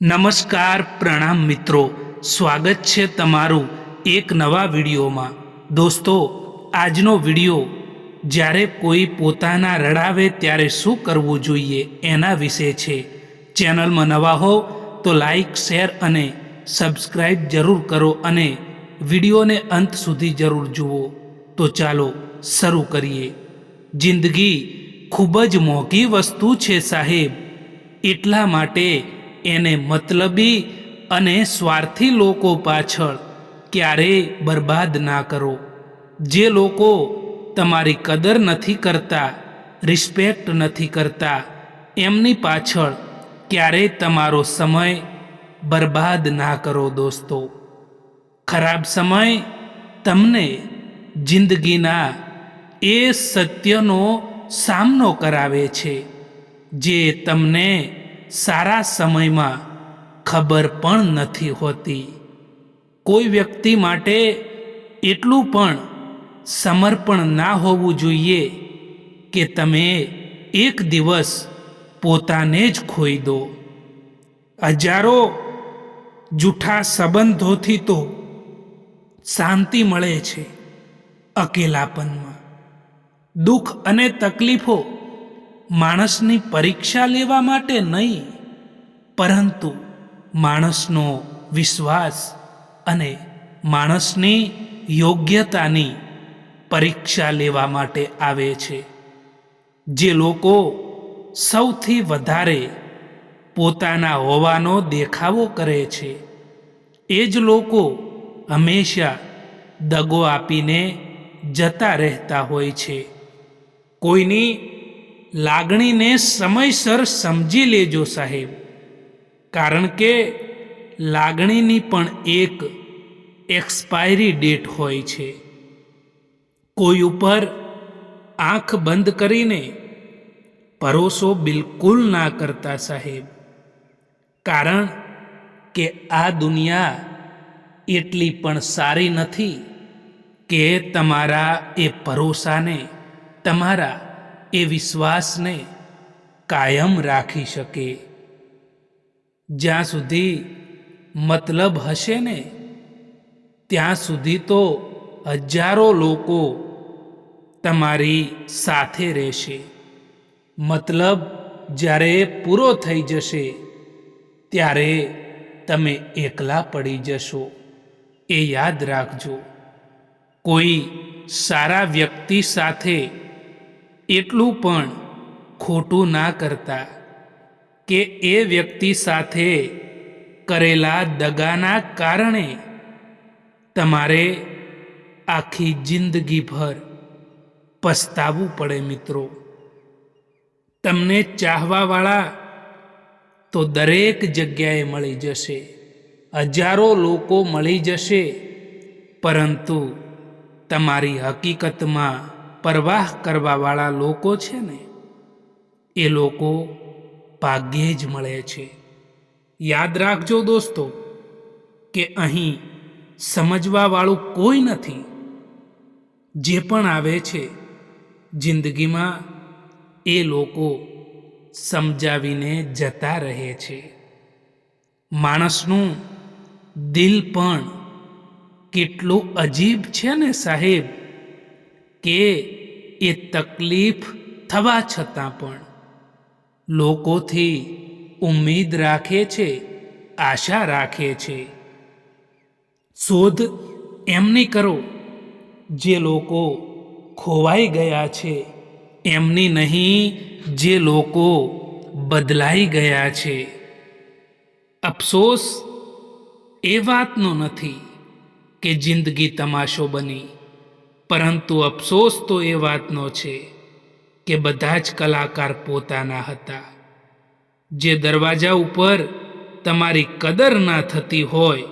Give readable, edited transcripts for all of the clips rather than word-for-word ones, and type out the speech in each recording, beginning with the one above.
નમસ્કાર પ્રણામ મિત્રો, સ્વાગત છે તમારું એક નવા વિડીયોમાં। દોસ્તો, આજનો વિડીયો જ્યારે કોઈ પોતાના રડાવે ત્યારે શું કરવું જોઈએ એના વિશે છે। ચેનલમાં નવા હો તો લાઈક, શેર અને સબસ્ક્રાઈબ જરૂર કરો અને વિડીયોને અંત સુધી જરૂર જુઓ। તો ચાલો શરૂ કરીએ। જિંદગી ખૂબ જ મોંઘી વસ્તુ છે સાહેબ, એટલા માટે એને મતલબી અને સ્વાર્થી લોકો પાછળ ક્યારેય બરબાદ ના કરો। જે લોકો તમારી કદર નથી કરતા, રિસ્પેક્ટ નથી કરતા, એમની પાછળ ક્યારેય તમારો સમય બરબાદ ના કરો દોસ્તો। ખરાબ સમય તમને જિંદગીના એ સત્યનો સામનો કરાવે છે જે તમને સારા સમયમાં ખબર પણ નથી હોતી। કોઈ વ્યક્તિ માટે એટલું પણ સમર્પણ ના હોવું જોઈએ કે તમે એક દિવસ પોતાને જ ખોઈ દો। હજારો જૂઠા સંબંધોથી તો શાંતિ મળે છે અકેલાપનમાં। દુઃખ અને તકલીફો માણસની પરીક્ષા લેવા માટે નહીં, પરંતુ માણસનો વિશ્વાસ અને માણસની યોગ્યતાની પરીક્ષા લેવા માટે આવે છે। જે લોકો સૌથી વધારે પોતાના હોવાનો દેખાવો કરે છે, એ જ લોકો હંમેશા દગો આપીને જતા રહેતા હોય છે। કોઈની લાગણીને સમયસર સમજી લેજો સાહેબ, કારણ કે લાગણીની પણ એક એક્સપાયરી ડેટ હોય છે। કોઈ ઉપર આંખ બંધ કરીને ભરોસો બિલકુલ ના કરતા સાહેબ, કારણ કે આ દુનિયા એટલી પણ સારી નથી કે તમારા એ ભરોસાને, તમારા એ વિશ્વાસને કાયમ રાખી શકે। જ્યાં સુધી મતલબ હશે ને, ત્યાં સુધી તો હજારો લોકો તમારી સાથે રહેશે। મતલબ જ્યારે પૂરો થઈ જશે ત્યારે તમે એકલા પડી જશો, એ યાદ રાખજો। કોઈ સારા વ્યક્તિ સાથે એટલું પણ ખોટું ના કરતા કે એ વ્યક્તિ સાથે કરેલા દગાના કારણે તમારે આખી જિંદગીભર પસ્તાવવું પડે મિત્રો। તમને ચાહવાવાળા તો દરેક જગ્યાએ મળી જશે, હજારો લોકો મળી જશે, પરંતુ તમારી હકીકતમાં પરવાહ કરવાવાળા લોકો છે ને, એ લોકો ભાગ્યે જ મળે છે। યાદ રાખજો દોસ્તો કે અહીં સમજવાવાળું કોઈ નથી। જે પણ આવે છે જિંદગીમાં, એ લોકો સમજાવીને જતા રહે છે। માણસનું દિલ પણ કેટલું અજીબ છે ને સાહેબ, કે એ તકલીફ થવા છતાં પણ લોકોથી ઉમ્મીદ રાખે છે, આશા રાખે છે। શોધ એમની કરો જે લોકો ખોવાઈ ગયા છે, એમની નહીં જે લોકો બદલાઈ ગયા છે। અફસોસ એ વાતનો નથી કે જિંદગી તમાશો બની, પરંતુ અફસોસ તો એ વાતનો છે કે બધા જ કલાકાર પોતાના હતા। જે દરવાજા ઉપર તમારી કદર ના થતી હોય,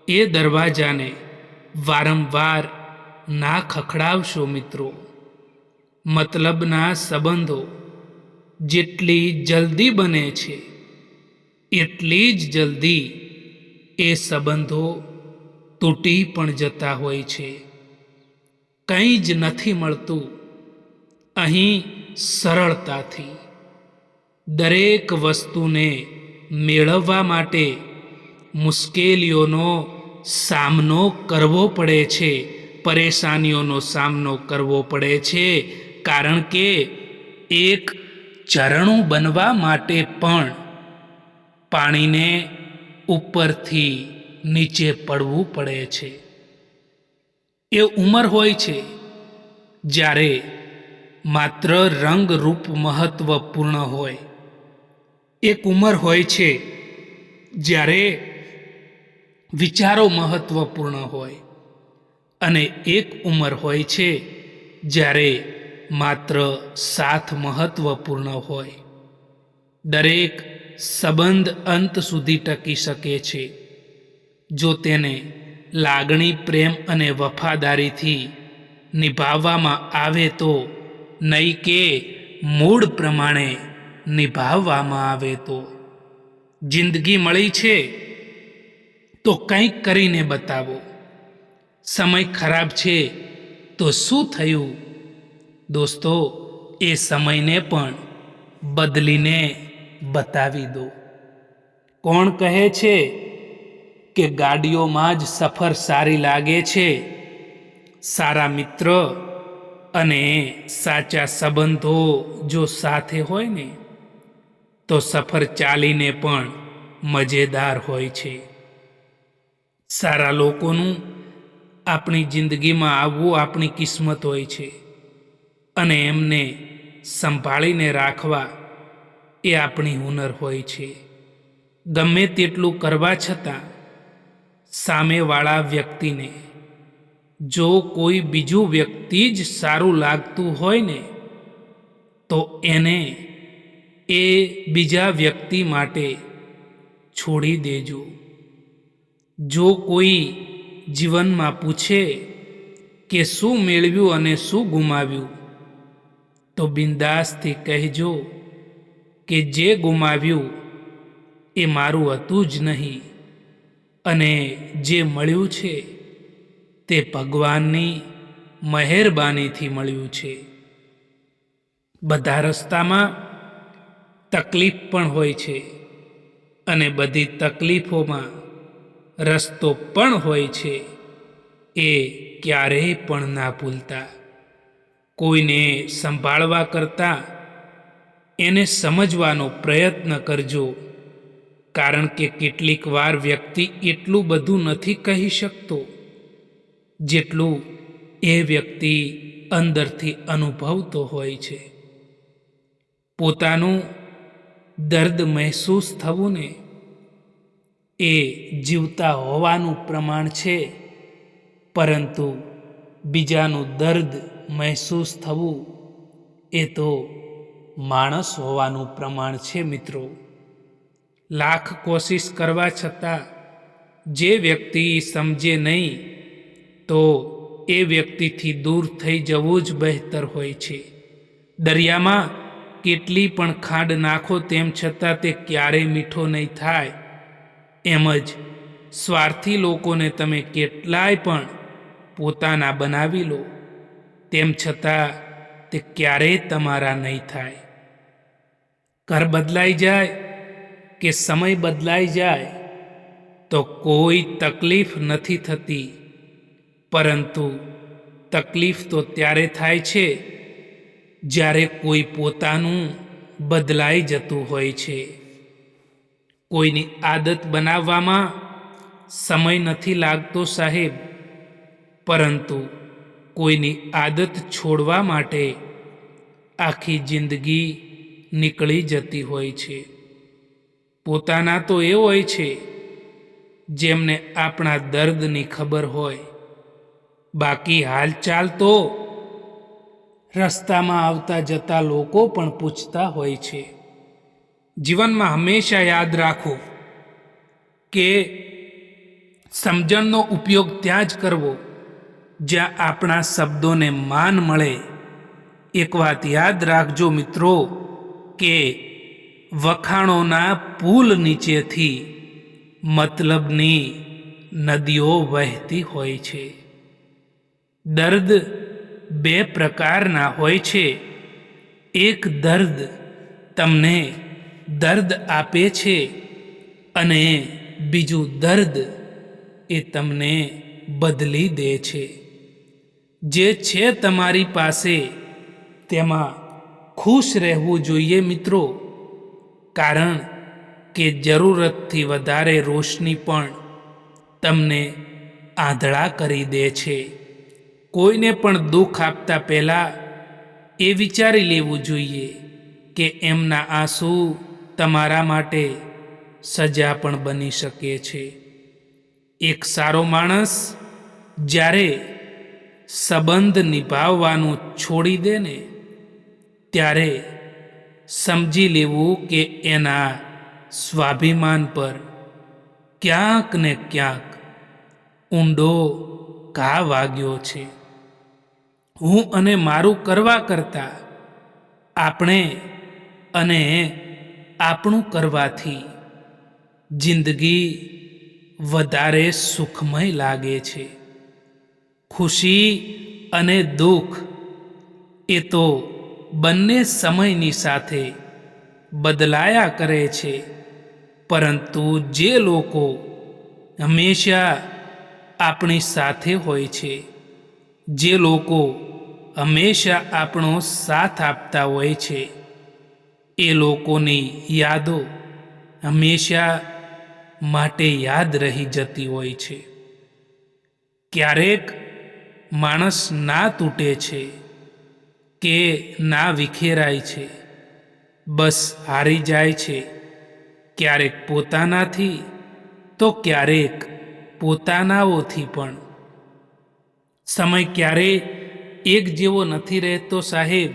એ દરવાજાને વારંવાર ના ખખડાવશો મિત્રો। મતલબના સંબંધો જેટલી જલ્દી બને છે, એટલી જ જલ્દી એ સંબંધો તૂટી પણ જતા હોય છે। કંઈ જ નથી મળતું અહીં સરળતાથી। દરેક વસ્તુને મેળવવા માટે મુશ્કેલીઓનો સામનો કરવો પડે છે, પરેશાનીઓનો સામનો કરવો પડે છે, કારણ કે એક ઝરણું બનવા માટે પણ પાણીને ઉપરથી નીચે પડવું પડે છે. એ ઉંમર હોય છે જ્યારે માત્ર રંગરૂપ મહત્વપૂર્ણ હોય. એક ઉંમર હોય છે જ્યારે વિચારો મહત્વપૂર્ણ હોય, અને એક ઉંમર હોય છે જ્યારે માત્ર સાથ મહત્વપૂર્ણ હોય. દરેક સંબંધ અંત સુધી ટકી શકે છે જો તેને લાગણી, પ્રેમ અને વફાદારીથી નિભાવવામાં આવે તો, નહીં કે મૂડ પ્રમાણે નિભાવવામાં આવે તો. જિંદગી મળી છે તો કંઈક કરીને બતાવો. સમય ખરાબ છે તો શું થયું? દોસ્તો, એ સમયને પણ બદલીને બતાવી દો. કોણ કહે છે કે ગાડીઓમાં જ સફર સારી લાગે છે? સારા મિત્ર અને સાચા સંબંધો જો સાથે હોય ને, તો સફર ચાલીને પણ મજેદાર હોય છે. સારા લોકોનું આપણી જિંદગીમાં આવવું આપણી કિસ્મત હોય છે, અને એમને સંભાળીને રાખવા એ આપણી હુનર હોય છે. ગમે તેટલું કરવા છતાં સામેવાળા વ્યક્તિને જો કોઈ બીજું વ્યક્તિ જ સારું લાગતું હોય ને, તો એને એ બીજા વ્યક્તિ માટે છોડી દેજો. જો કોઈ જીવનમાં પૂછે કે શું મેળવ્યું અને શું ગુમાવ્યું, તો બિંદાસથી કહેજો કે જે ગુમાવ્યું એ મારું હતું જ નહીં, અને જે મળ્યું છે તે ભગવાનની મહેરબાનીથી મળ્યું છે. બધા રસ્તામાં તકલીફ પણ હોય છે, અને બધી તકલીફોમાં રસ્તો પણ હોય છે. એ ક્યારેય પણ ના ભૂલતા. કોઈને સંભાળવા કરતાં એને સમજવાનો પ્રયત્ન કરજો, કારણ કે કેટલીક વાર વ્યક્તિ એટલું બધું નથી કહી શકતો જેટલું એ વ્યક્તિ અંદરથી અનુભવતો હોય છે. પોતાનું દર્દ મહેસૂસ થવું ને, એ જીવતા હોવાનું પ્રમાણ છે, પરંતુ બીજાનું દર્દ મહેસૂસ થવું એ તો માણસ હોવાનું પ્રમાણ છે. મિત્રો, લાખ કોશિશ કરવા છતાં જે વ્યક્તિ સમજે નહીં, તો એ વ્યક્તિથી દૂર થઈ જવું જ બહેતર હોય છે. દરિયામાં કેટલી પણ ખાંડ નાખો તેમ છતાં તે ક્યારેય મીઠો નહીં થાય. એમ જ સ્વાર્થી લોકોને તમે કેટલાય પણ પોતાના બનાવી લો, તેમ છતાં તે ક્યારેય તમારા નહીં થાય. ઘર બદલાઈ જાય કે સમય બદલાઈ જાય તો કોઈ તકલીફ નથી થતી, પરંતુ તકલીફ તો ત્યારે થાય છે જ્યારે કોઈ પોતાનું બદલાઈ જતું હોય છે. કોઈની આદત બનાવવામાં સમય નથી લાગતો સાહેબ, પરંતુ કોઈની આદત છોડવા માટે આખી જિંદગી નીકળી જતી હોય છે. પોતાના તો એ હોય છે જેમને આપણા દર્દની ખબર હોય, બાકી હાલચાલ તો રસ્તામાં આવતા જતા લોકો પણ પૂછતા હોય છે. જીવનમાં હંમેશા યાદ રાખો કે સમજણનો ઉપયોગ ત્યાં જ કરવો જ્યાં આપણા શબ્દોને માન મળે. એક વાત યાદ રાખજો મિત્રો, કે વખાણોના પુલ નીચેથી મતલબની નદીઓ વહેતી હોય છે. દર્દ બે પ્રકારના હોય છે. એક દર્દ તમને દર્દ આપે છે, અને બીજું દર્દ એ તમને બદલી દે છે. જે છે તમારી પાસે તેમાં ખુશ રહેવું જોઈએ મિત્રો, કારણ કે જરૂરતથી વધારે રોશની પણ તમને આંધળા કરી દે છે. કોઈને પણ દુઃખ આપતા પહેલાં એ વિચારી લેવું જોઈએ કે એમના આંસુ તમારા માટે સજા પણ બની શકે છે. એક સારો માણસ જ્યારે સંબંધ નિભાવવાનું છોડી દે ને, ત્યારે સમજી લેવું કે એના સ્વાભિમાન પર ક્યાંક ને ક્યાંક ઊંડો ઘા વાગ્યો છે. હું અને મારું કરવા કરતાં આપણે અને આપણું કરવાથી જિંદગી વધારે સુખમય લાગે છે. ખુશી અને દુઃખ એ તો બંને સમયની સાથે બદલાયા કરે છે, પરંતુ જે લોકો હંમેશા આપણી સાથે હોય છે, જે લોકો હંમેશા આપણો સાથ આપતા હોય છે, એ લોકોની યાદો હંમેશા માટે યાદ રહી જતી હોય છે. ક્યારેક માણસ ના તૂટે છે કે ના વિખેરાય છે, બસ હારી જાય છે. ક્યારેક પોતાનાથી તો ક્યારેક પોતાનાઓથી પણ. સમય ક્યારેય એક જેવો નથી રહેતો સાહેબ.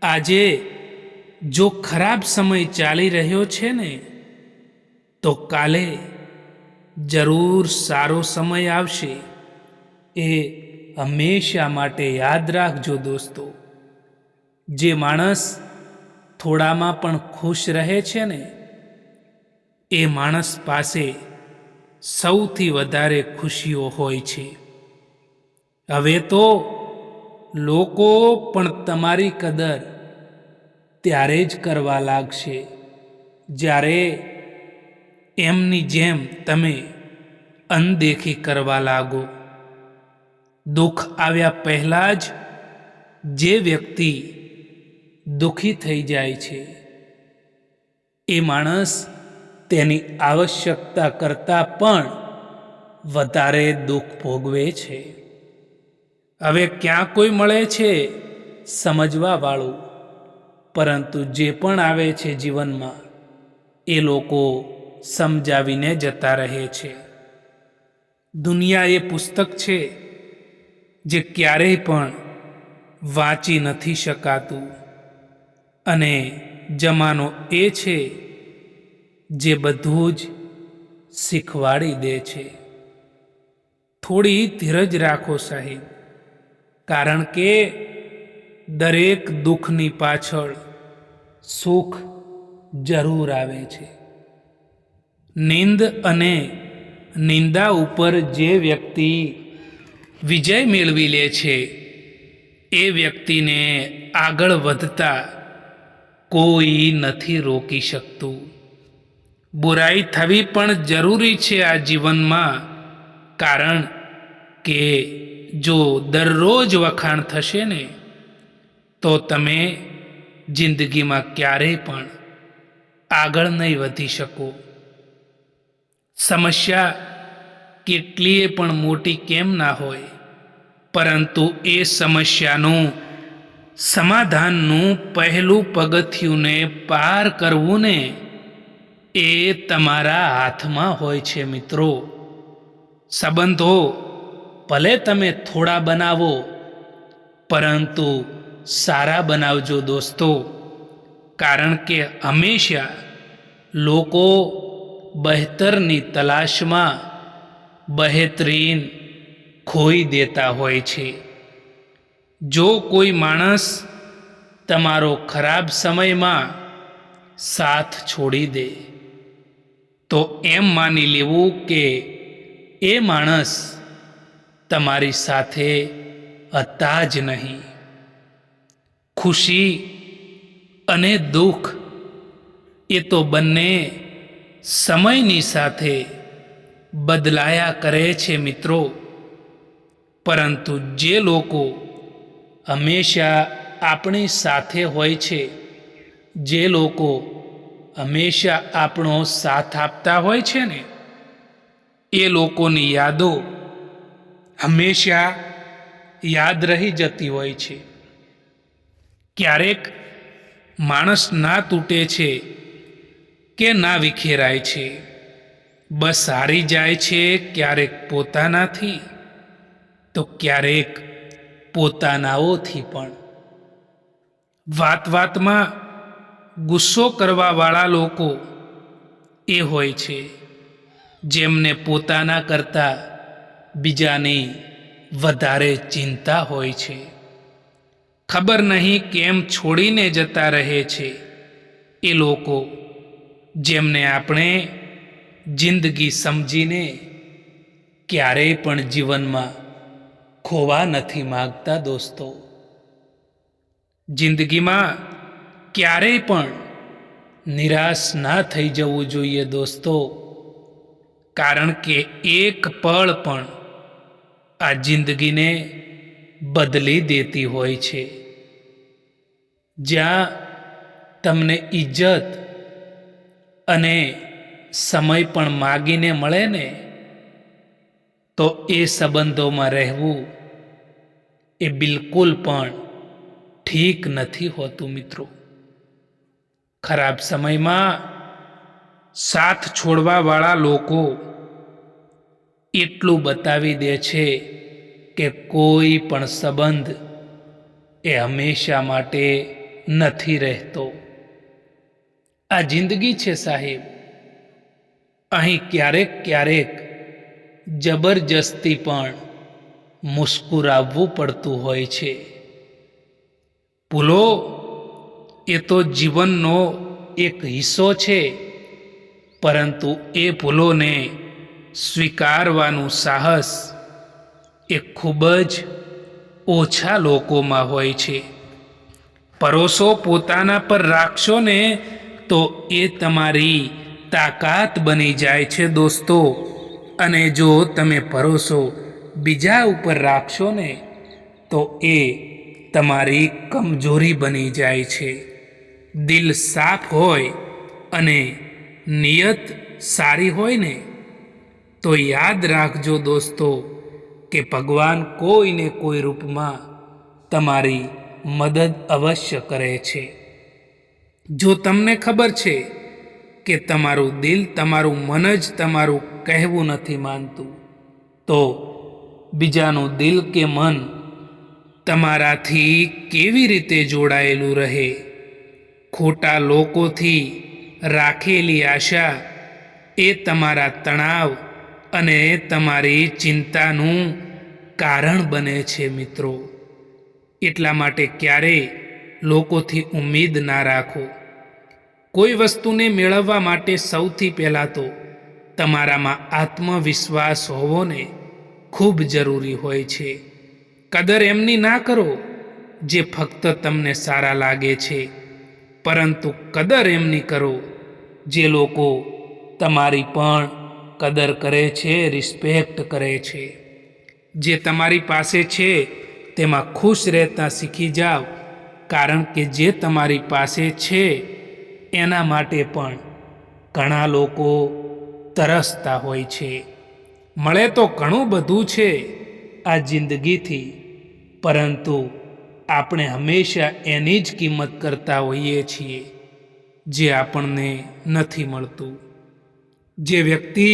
આજે જો ખરાબ સમય ચાલી રહ્યો છે ને, તો કાલે જરૂર સારો સમય આવશે. એ હંમેશા માટે યાદ રાખજો દોસ્તો. જે માણસ થોડામાં પણ ખુશ રહે છે ને, એ માણસ પાસે સૌથી વધારે ખુશીઓ હોય છે. હવે તો લોકો પણ તમારી કદર ત્યારે જ કરવા લાગશે જ્યારે એમની જેમ તમે અનદેખી કરવા લાગો. દુઃખ આવ્યા પહેલાં જ જે વ્યક્તિ દુઃખી થઈ જાય છે, એ માણસ તેની આવશ્યકતા કરતાં પણ વધારે દુઃખ ભોગવે છે. હવે ક્યાં કોઈ મળે છે સમજવાવાળું, પરંતુ જે પણ આવે છે જીવનમાં, એ લોકો સમજાવીને જતા રહે છે. દુનિયા એ પુસ્તક છે જે ક્યારેય પણ વાંચી નથી શકાતું, અને જમાનો એ છે જે બધું જ શીખવાડી દે છે. થોડી ધીરજ રાખો સાહેબ, કારણ કે દરેક દુઃખની પાછળ સુખ જરૂર આવે છે. નીંદ અને નિંદા ઉપર જે વ્યક્તિ વિજય મેળવી લે છે, એ વ્યક્તિને આગળ વધતા કોઈ નથી રોકી શકતું. બુરાઈ થવી પણ જરૂરી છે આ જીવનમાં, કારણ કે જો દરરોજ વખાણ થશે ને, તો તમે જિંદગીમાં ક્યારેય પણ આગળ નહીં વધી શકો. સમસ્યા કેટલીય પણ મોટી કેમ ના હોય, પરંતુ એ સમસ્યાનું સમાધાનનું પહેલું પગથિયુંને પાર કરવું ને, એ તમારા હાથમાં હોય છે મિત્રો. સંબંધો ભલે તમે થોડા બનાવો, પરંતુ સારા બનાવજો દોસ્તો, કારણ કે હંમેશા લોકો બહેતરની તલાશમાં બહેતરીન ખોઈ દેતા હોય છે. જો કોઈ માણસ તમારો ખરાબ સમયમાં સાથ છોડી દે, તો એમ માની લેવું કે એ માણસ તમારી સાથે હતા જ નહીં. ખુશી અને દુઃખ એ તો બંને સમયની સાથે બદલાયા કરે છે મિત્રો, પરંતુ જે લોકો હંમેશા આપણી સાથે હોય છે, જે લોકો હંમેશા આપણો સાથ આપતા હોય છે ને, એ લોકોની યાદો હંમેશા યાદ રહી જતી હોય છે. ક્યારેક માણસ ના તૂટે છે કે ના વિખેરાય છે, બસ હારી જાય છે ક્યારેક પોતાનાથી તો ક્યારેક પોતાનાઓથી પણ. વાત વાતમાં ગુસ્સો કરવાવાળા લોકો એ હોય છે જેમને પોતાના કરતાં બીજાની વધારે ચિંતા હોય છે. ખબર નહીં કેમ છોડીને જતા રહે છે એ લોકો જેમને આપણે જિંદગી સમજીને ક્યારેય પણ જીવનમાં ખોવા નથી માગતા દોસ્તો. જિંદગીમાં ક્યારેય પણ નિરાશ ના થઈ જવું જોઈએ દોસ્તો, કારણ કે એક પળ પણ આ જિંદગીને બદલી દેતી હોય છે. જ્યાં તમને ઇજ્જત અને સમય પણ માગીને મળે ને, તો એ સંબંધોમાં રહેવું એ બિલકુલ પણ ઠીક નથી હોતું મિત્રો. ખરાબ સમયમાં સાથ છોડવાવાળા લોકો એટલું બતાવી દે છે કે કોઈ પણ સંબંધ એ હંમેશા માટે નથી રહેતો. આ જિંદગી છે સાહેબ, અહીં ક્યારેક ક્યારેક જબરજસ્તી પણ મુસ્કુરાવવું પડતું હોય છે. ભૂલો એ તો જીવનનો એક હિસ્સો છે, પરંતુ એ ભૂલોને સ્વીકારવાનું સાહસ એ ખૂબ જ ઓછા લોકોમાં હોય છે. ભરોસો પોતાના પર રાખશો ને તો એ તમારી તાકાત બની જાય છે દોસ્તો, અને જો તમે ભરોસો બીજા ઉપર રાખશો ને તો એ તમારી કમજોરી બની જાય છે. દિલ સાફ હોય અને નિયત સારી હોય ને તો યાદ રાખજો દોસ્તો કે ભગવાન કોઈને કોઈ રૂપમાં તમારી મદદ અવશ્ય કરે છે. જો તમને ખબર છે કે તમારું દિલ, તમારું મન જ તમારું કહેવું નથી માનતું, તો બીજાનું દિલ કે મન તમારાથી કેવી રીતે જોડાયેલું રહે? ખોટા લોકોથી રાખેલી આશા એ તમારા તણાવ અને તમારી ચિંતાનું કારણ બને છે મિત્રો. એટલા માટે ક્યારેય લોકોથી ઉમ્મીદ ના રાખો. કોઈ વસ્તુને મેળવવા માટે સૌથી પહેલાં તો તમારામાં આત્મવિશ્વાસ હોવો ને ખૂબ જરૂરી હોય છે. કદર એમની ના કરો જે ફક્ત તમને સારા લાગે છે, પરંતુ કદર એમની કરો જે લોકો તમારી પણ કદર કરે છે, રિસ્પેક્ટ કરે છે. જે તમારી પાસે છે તેમાં ખુશ રહેતા શીખી જાઓ, કારણ કે જે તમારી પાસે છે એના માટે પણ ઘણા લોકો તરસતા હોય છે. મળે તો ઘણું બધું છે આ જિંદગીથી, પરંતુ આપણે હંમેશા એની જ કિંમત કરતા હોઈએ છીએ જે આપણને નથી મળતું. જે વ્યક્તિ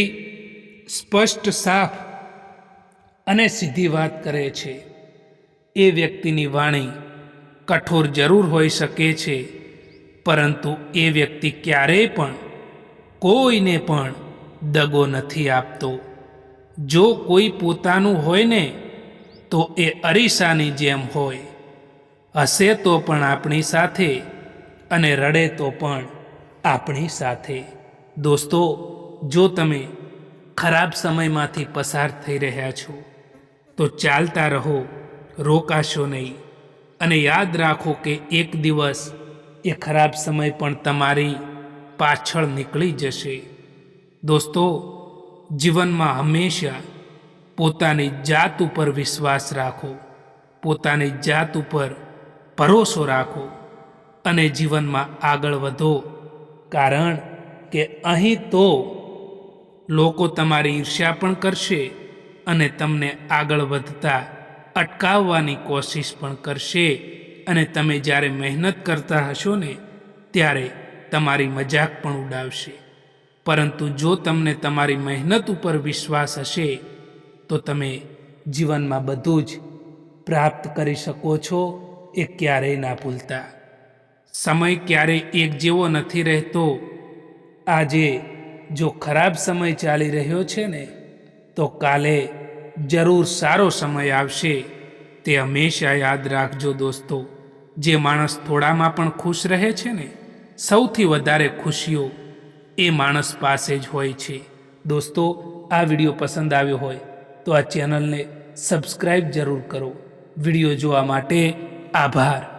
સ્પષ્ટ, સાફ અને સીધી વાત કરે છે એ વ્યક્તિની વાણી કઠોર જરૂર હોઈ શકે છે, પરંતુ એ વ્યક્તિ ક્યારેય પણ કોઈને પણ દગો નથી આપતો. જો કોઈ પોતાનું હોય ને તો એ અરીસાની જેમ હોય, હસે તો પણ આપણી સાથે અને રડે તો પણ આપણી સાથે. દોસ્તો, જો તમે ખરાબ સમયમાંથી પસાર થઈ રહ્યા છો તો ચાલતા રહો, રોકાશો નહીં, અને યાદ રાખો કે એક દિવસ એ ખરાબ સમય પણ તમારી પાછળ નીકળી જશે. દોસ્તો, જીવનમાં હંમેશા પોતાની જાત ઉપર વિશ્વાસ રાખો, પોતાની જાત ઉપર ભરોસો રાખો અને જીવનમાં આગળ વધો. કારણ કે અહીં તો લોકો તમારી ઈર્ષ્યા પણ કરશે અને તમને આગળ વધતા અટકાવવાની કોશિશ પણ કરશે. અને તમે જ્યારે મહેનત કરતા હશો ને ત્યારે તમારી મજાક પણ ઉડાવશે. પરંતુ જો તમને તમારી મહેનત ઉપર વિશ્વાસ હશે તો તમે જીવનમાં બધું જ પ્રાપ્ત કરી શકો છો. એ ક્યારેય ના ભૂલતા. સમય ક્યારેય એક જેવો નથી રહેતો. આજે જો ખરાબ સમય ચાલી રહ્યો છે ને તો કાલે જરૂર સારો સમય આવશે. તે હંમેશા યાદ રાખજો દોસ્તો. જે માણસ થોડામાં પણ ખુશ રહે છે ને, સૌથી વધારે ખુશીઓ એ માણસ પાસે જ હોય છે. દોસ્તો, આ વિડીયો પસંદ આવ્યો હોય તો આ ચેનલને સબસ્ક્રાઈબ જરૂર કરો. વિડીયો જોવા માટે આભાર.